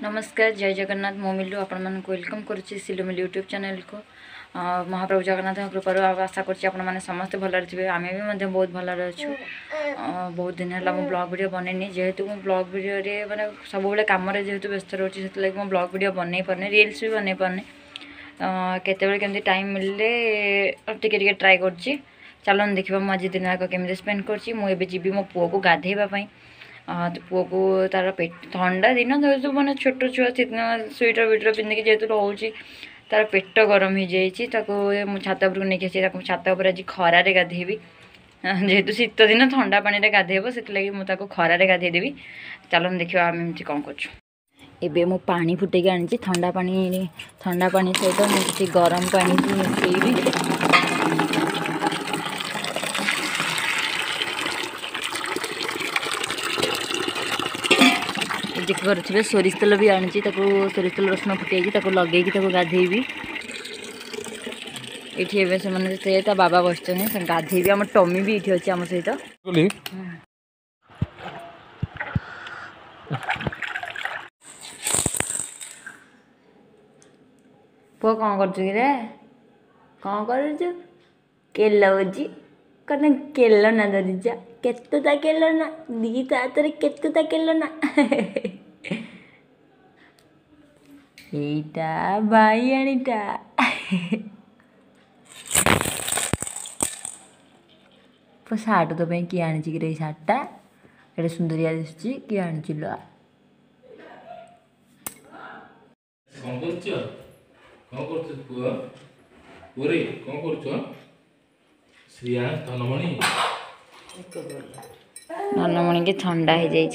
नमस्कार जय जगन्नाथ मो मिलू आपण मन वेलकम करुच्ची सिलू मिल यूट्यूब चैनल को महाप्रभु जगन्नाथ कृपा आशा कर समस्त भल थे आम भी बहुत भल अच्छु बहुत दिन है मो ब्लॉग वीडियो बनैनी जेहेतु मो ब्लॉग वीडियो मैंने सब कम जेहेतु व्यस्त रोचे से मो ब्लॉग वीडियो बन पारे रील्स भी बन पारे केतबे टाइम मिलले टे ट्राए कर चलन देखा मुझे आज दिन आग केमी स्पेंड कर मुझे जी मो पुओ को गाधेवाई तो पुओ को तार पेट ठंडा दिन जो मैंने छोट छुआ स्वेटर विटर पिंधिक जेहतु रोचे तार पेट गरम हो जाए छात उपरको नहीं आसी छात उपर आज खरारे गाधेबी जेहेतु शीत दिन ठंडा पानी गाधेब से मुझे खरारे गाधेदेवी चलन देखा आम एमती कौन कर मु पानी फुटे आनी ठंडा पानी सहित मुझे गरम पानी मिसेबी देखिपे सोरिष तेल भी आनी सोरिष तेल रसुण फुटे लगे गाधेबी ये से बाबा बस गाधेबी आम टमी भी ये अच्छे आम सहित पुआ कौन करे कौन कर कौन केल ना दरीजा केतुटा केल ना दीटा हाथ केतुटा केल ना एटा बाईआणीटा सार्ट तो किए आनी कि सार्टा एटे सुंदरिया दिशुची किए आनी लो धनमणि की ठंडा हो जाए